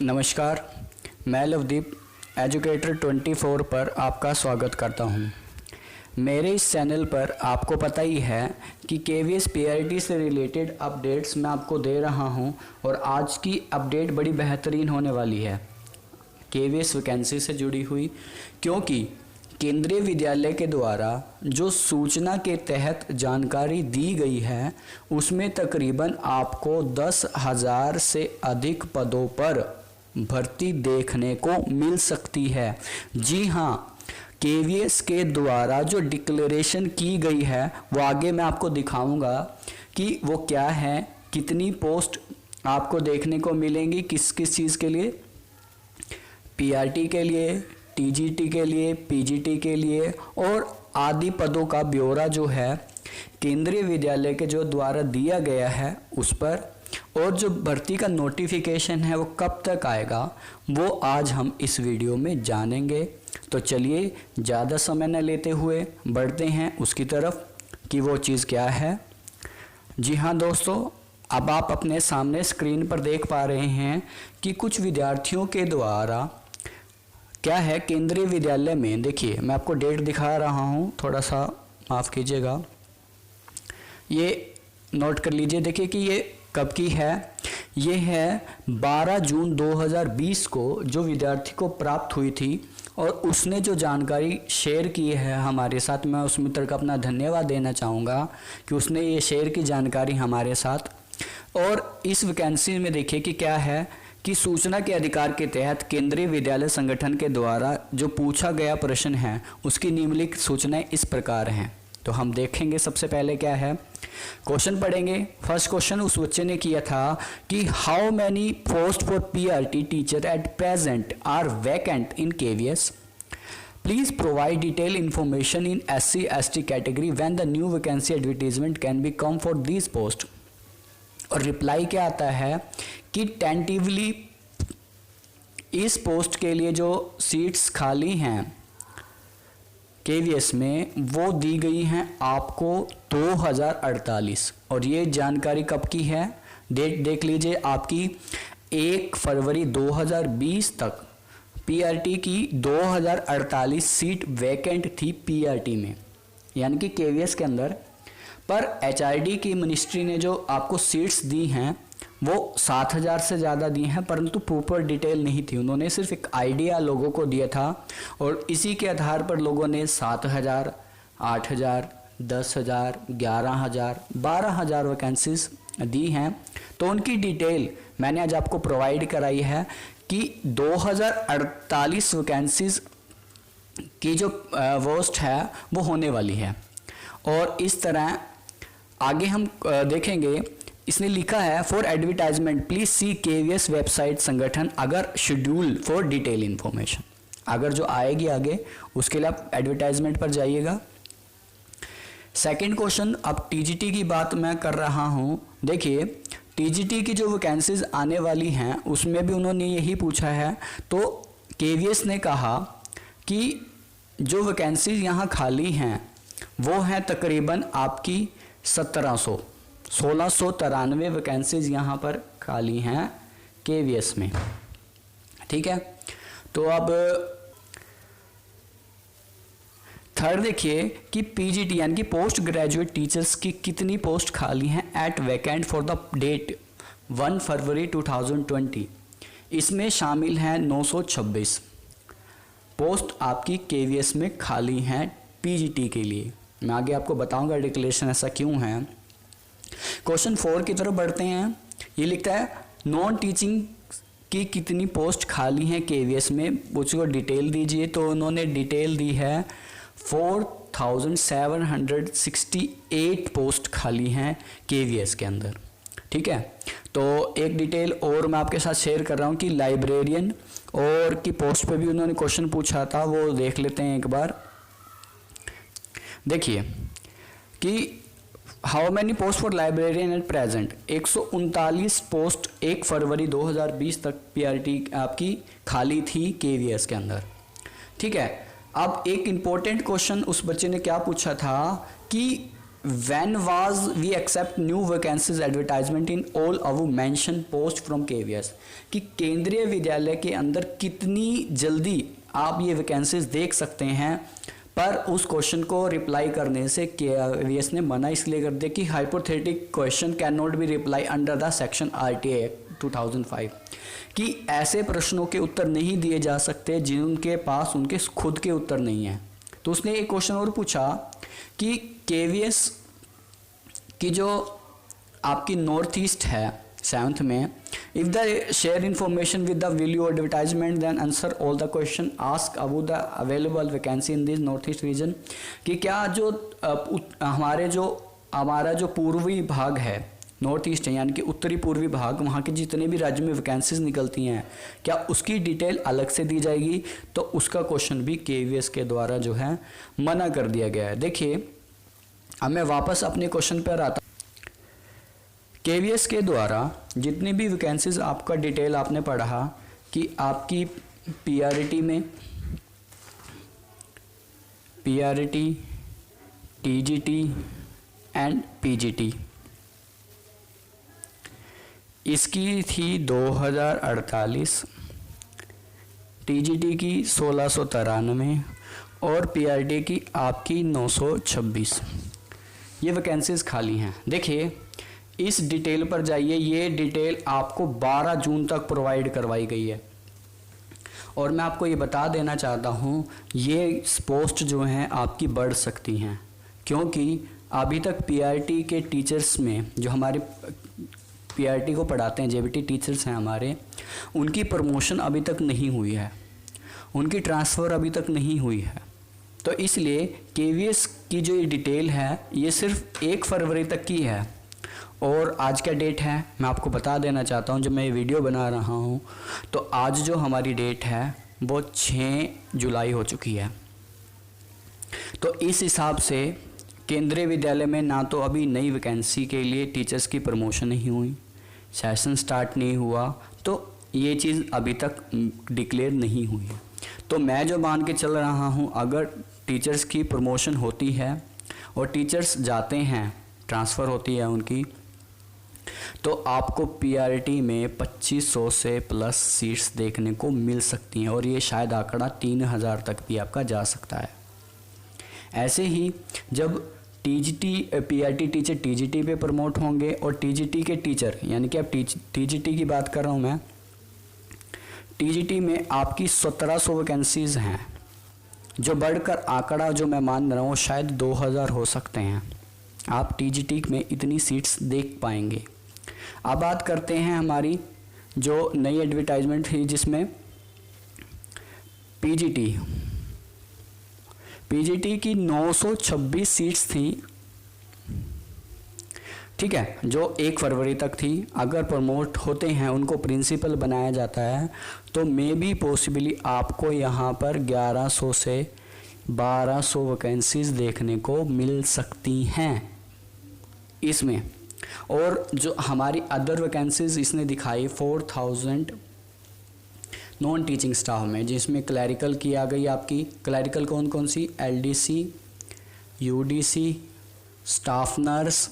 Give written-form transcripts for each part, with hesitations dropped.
नमस्कार, मैं लवदीप एजुकेटर 24 पर आपका स्वागत करता हूं। मेरे इस चैनल पर आपको पता ही है कि केवीएस पीआरटी से रिलेटेड अपडेट्स मैं आपको दे रहा हूं और आज की अपडेट बड़ी बेहतरीन होने वाली है केवीएस वैकेंसी से जुड़ी हुई, क्योंकि केंद्रीय विद्यालय के द्वारा जो सूचना के तहत जानकारी दी गई है उसमें तकरीबन आपको 10,000 से अधिक पदों पर भर्ती देखने को मिल सकती है। जी हाँ, केवीएस के द्वारा जो डिक्लेरेशन की गई है वो आगे मैं आपको दिखाऊंगा कि वो क्या है, कितनी पोस्ट आपको देखने को मिलेंगी, किस किस चीज़ के लिए, पीआरटी के लिए, टीजीटी के लिए, पीजीटी के लिए और आदि पदों का ब्यौरा जो है केंद्रीय विद्यालय के जो द्वारा दिया गया है उस पर, और जो भर्ती का नोटिफिकेशन है वो कब तक आएगा वो आज हम इस वीडियो में जानेंगे। तो चलिए ज़्यादा समय न लेते हुए बढ़ते हैं उसकी तरफ कि वो चीज़ क्या है। जी हाँ दोस्तों, अब आप अपने सामने स्क्रीन पर देख पा रहे हैं कि कुछ विद्यार्थियों के द्वारा क्या है केंद्रीय विद्यालय में, देखिए मैं आपको डेट दिखा रहा हूँ, थोड़ा सा माफ़ कीजिएगा, ये नोट कर लीजिए। देखिए कि ये कब की है, ये है 12 जून 2020 को जो विद्यार्थी को प्राप्त हुई थी और उसने जो जानकारी शेयर की है हमारे साथ, मैं उस मित्र का अपना धन्यवाद देना चाहूँगा कि उसने ये शेयर की जानकारी हमारे साथ। और इस वैकेंसी में देखिए कि क्या है कि सूचना के अधिकार के तहत केंद्रीय विद्यालय संगठन के द्वारा जो पूछा गया प्रश्न है उसकी निम्नलिखित सूचनाएं इस प्रकार हैं। तो हम देखेंगे सबसे पहले क्या है, क्वेश्चन पढ़ेंगे। फर्स्ट क्वेश्चन उस बच्चे ने किया था कि how many post for PRT teacher at present are vacant in KVS, please provide detail information in SC ST category when the new vacancy advertisement can be come for this post. और reply क्या आता है कि tentatively इस post के लिए जो seats खाली हैं केवीएस में वो दी गई हैं आपको 2048। और ये जानकारी कब की है, डेट देख लीजिए आपकी 1 फरवरी 2020 तक पीआरटी की 2048 सीट वैकेंट थी पीआरटी में, यानी कि केवीएस के अंदर। पर एचआरडी की मिनिस्ट्री ने जो आपको सीट्स दी हैं वो 7,000 से ज़्यादा दी हैं, परंतु प्रॉपर डिटेल नहीं थी। उन्होंने सिर्फ एक आइडिया लोगों को दिया था और इसी के आधार पर लोगों ने 7,000, 8,000, 10,000, 11,000, 12,000 वैकेंसीज दी हैं। तो उनकी डिटेल मैंने आज आपको प्रोवाइड कराई है कि 2048 वैकेंसीज की जो पोस्ट है वो होने वाली है। और इस तरह आगे हम देखेंगे, इसने लिखा है for advertisement please see KVS website संगठन अगर शेड्यूल फॉर डिटेल इंफॉर्मेशन, अगर जो आएगी आगे उसके लिए आप एडवर्टाइजमेंट पर जाइएगा। सेकंड क्वेश्चन, अब टीजीटी की बात मैं कर रहा हूं। देखिए टीजीटी की जो वैकेंसीज आने वाली हैं उसमें भी उन्होंने यही पूछा है। तो केवीएस ने कहा कि जो वैकेंसीज यहाँ खाली हैं वो हैं तकरीबन आपकी 1693 वैकेंसीज यहाँ पर खाली हैं केवीएस में, ठीक है। तो अब थर्ड देखिए कि पीजीटी यानी कि पोस्ट ग्रेजुएट टीचर्स की कितनी पोस्ट खाली हैं at vacant for the date 1 February 2020। इसमें शामिल हैं 926 पोस्ट आपकी केवीएस में खाली हैं पीजीटी के लिए। मैं आगे आपको बताऊंगा डिक्लेरेशन ऐसा क्यों है। क्वेश्चन 4 की तरफ बढ़ते हैं। ये लिखता है नॉन टीचिंग की कितनी पोस्ट खाली हैं केवीएस में, मुझको डिटेल दीजिए। तो उन्होंने डिटेल दी है 4,768 पोस्ट खाली हैं केवीएस के अंदर, ठीक है। तो एक डिटेल और मैं आपके साथ शेयर कर रहा हूँ कि लाइब्रेरियन और की पोस्ट पे भी उन्होंने क्वेश्चन पूछा था, वो देख लेते हैं एक बार। देखिए कि how many post for librarian at present, 139 post 1 February 2020 तक पीआरटी आपकी खाली थी केवीएस के अंदर, ठीक है। अब एक इम्पोर्टेंट क्वेश्चन उस बच्चे ने क्या पूछा था कि when was we accept new vacancies advertisement in all above mentioned post from KVS, कि केंद्रीय विद्यालय के अंदर कितनी जल्दी आप ये वैकेंसीज देख सकते हैं। पर उस क्वेश्चन को रिप्लाई करने से केवीएस ने मना इसलिए कर दिया कि hypothetic question can not be reply under the section RTA act 2005, कि ऐसे प्रश्नों के उत्तर नहीं दिए जा सकते जिनके पास उनके खुद के उत्तर नहीं है। तो उसने एक क्वेश्चन और पूछा कि केवीएस की जो आपकी नॉर्थ ईस्ट है 7th में, if the share information with the value advertisement then answer all the question ask about the available vacancy in this north east region, कि क्या जो हमारा जो पूर्वी भाग है नॉर्थ ईस्ट है, यानी कि उत्तरी पूर्वी भाग, वहाँ के जितने भी राज्य में वैकेंसीज निकलती हैं क्या उसकी डिटेल अलग से दी जाएगी। तो उसका क्वेश्चन भी केवीएस के द्वारा जो है मना कर दिया गया है। देखिए अब मैं वापस अपने क्वेश्चन पर आता। केवीएस के द्वारा जितनी भी वैकेंसीज आपका डिटेल आपने पढ़ा कि आपकी पीआरटी में, पीआरटी, टीजीटी एंड पीजीटी, इसकी थी 2048, टीजीटी की 1693 और पीआरटी की आपकी 926, ये वैकेंसीज खाली हैं। देखिए इस डिटेल पर जाइए, ये डिटेल आपको 12 जून तक प्रोवाइड करवाई गई है। और मैं आपको ये बता देना चाहता हूँ ये पोस्ट जो हैं आपकी बढ़ सकती हैं, क्योंकि अभी तक पीआरटी के टीचर्स में, जो हमारे पीआरटी को पढ़ाते हैं जेबीटी टीचर्स हैं हमारे, उनकी प्रमोशन अभी तक नहीं हुई है, उनकी ट्रांसफ़र अभी तक नहीं हुई है। तो इसलिए केवीएस की जो ये डिटेल है ये सिर्फ 1 फरवरी तक की है। और आज का डेट है मैं आपको बता देना चाहता हूँ, जब मैं ये वीडियो बना रहा हूँ तो आज जो हमारी डेट है वो 6 जुलाई हो चुकी है। तो इस हिसाब से केंद्रीय विद्यालय में ना तो अभी नई वैकेंसी के लिए टीचर्स की प्रमोशन नहीं हुई, सेशन स्टार्ट नहीं हुआ, तो ये चीज़ अभी तक डिक्लेयर नहीं हुई है। तो मैं जो मान के चल रहा हूँ, अगर टीचर्स की प्रमोशन होती है और टीचर्स जाते हैं, ट्रांसफ़र होती है उनकी, तो आपको पीआरटी में 2500 से प्लस सीट्स देखने को मिल सकती हैं और ये शायद आंकड़ा 3000 तक भी आपका जा सकता है। ऐसे ही जब टीजीटी पीआरटी टीचर टीजीटी पे प्रमोट होंगे और टीजीटी के टीचर, यानी कि अब टीजीटी की बात कर रहा हूँ मैं, टीजीटी में आपकी 1700 वैकेंसीज़ हैं, जो बढ़कर आंकड़ा जो मैं मान रहा हूँ शायद 2000 हो सकते हैं। आप टीजीटी में इतनी सीट्स देख पाएंगे। अब बात करते हैं हमारी जो नई एडवर्टाइजमेंट थी जिसमें पीजीटी की 926 सीट्स थी, ठीक है, जो 1 फरवरी तक थी। अगर प्रमोट होते हैं, उनको प्रिंसिपल बनाया जाता है, तो मे बी पॉसिबली आपको यहाँ पर 1100 से 1200 वैकेंसीज देखने को मिल सकती हैं इसमें। और जो हमारी अदर वैकेंसीज इसने दिखाई 4000 नॉन टीचिंग स्टाफ में, जिसमें क्लैरिकल की आ गई आपकी। क्लैरिकल कौन कौन सी? एलडीसी, यूडीसी, स्टाफ नर्स,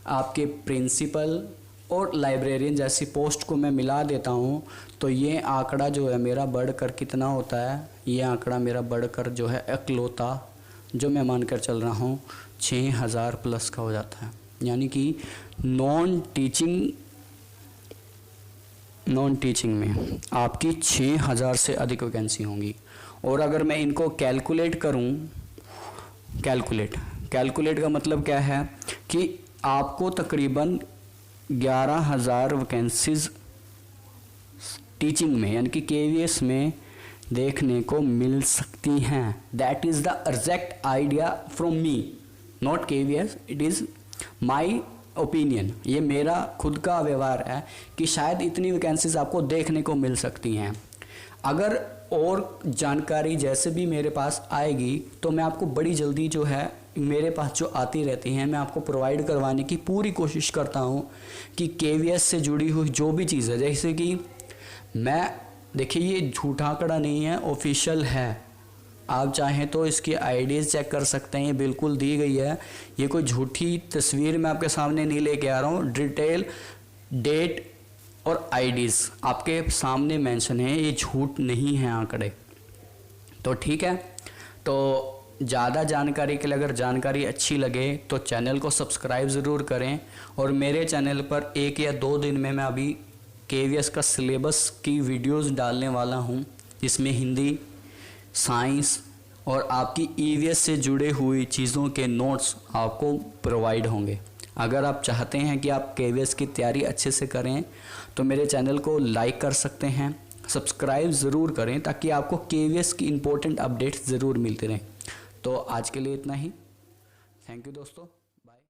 आपके प्रिंसिपल और लाइब्रेरियन जैसी पोस्ट को मैं मिला देता हूँ, तो ये आंकड़ा जो है मेरा बढ़कर कितना होता है? ये आंकड़ा मेरा बढ़कर जो है इकलौता जो मैं मानकर चल रहा हूँ 6000 प्लस का हो जाता है। यानी कि नॉन टीचिंग में आपकी 6000 से अधिक वैकेंसी होंगी। और अगर मैं इनको कैलकुलेट करूं, कैलकुलेट का मतलब क्या है कि आपको तकरीबन 11000 वैकेंसीज टीचिंग में यानी कि केवीएस में देखने को मिल सकती हैं। That is the exact idea from me, not KVS, it is my opinion. ये मेरा खुद का व्यवहार है कि शायद इतनी वैकेंसीज आपको देखने को मिल सकती हैं। अगर और जानकारी जैसे भी मेरे पास आएगी तो मैं आपको बड़ी जल्दी जो है मेरे पास जो आती रहती हैं मैं आपको प्रोवाइड करवाने की पूरी कोशिश करता हूं कि केवीएस से जुड़ी हुई जो भी चीज़ है, जैसे कि मैं देखिए ये झूठा आंकड़ा नहीं है, ऑफिशियल है, आप चाहें तो इसकी आईडीज़ चेक कर सकते हैं, ये बिल्कुल दी गई है। ये कोई झूठी तस्वीर मैं आपके सामने नहीं लेके आ रहा हूँ। डिटेल, डेट और आईडीज़ आपके सामने मेंशन है, ये झूठ नहीं है आंकड़े। तो ठीक है, तो ज़्यादा जानकारी के लिए अगर जानकारी अच्छी लगे तो चैनल को सब्सक्राइब ज़रूर करें। और मेरे चैनल पर 1 या 2 दिन में मैं अभी केवीएस का सिलेबस की वीडियोस डालने वाला हूं, जिसमें हिंदी, साइंस और आपकी ईवीएस से जुड़े हुई चीज़ों के नोट्स आपको प्रोवाइड होंगे। अगर आप चाहते हैं कि आप केवीएस की तैयारी अच्छे से करें तो मेरे चैनल को लाइक कर सकते हैं, सब्सक्राइब ज़रूर करें, ताकि आपको केवीएस की इम्पोर्टेंट अपडेट्स ज़रूर मिलते रहें। तो आज के लिए इतना ही। थैंक यू दोस्तों।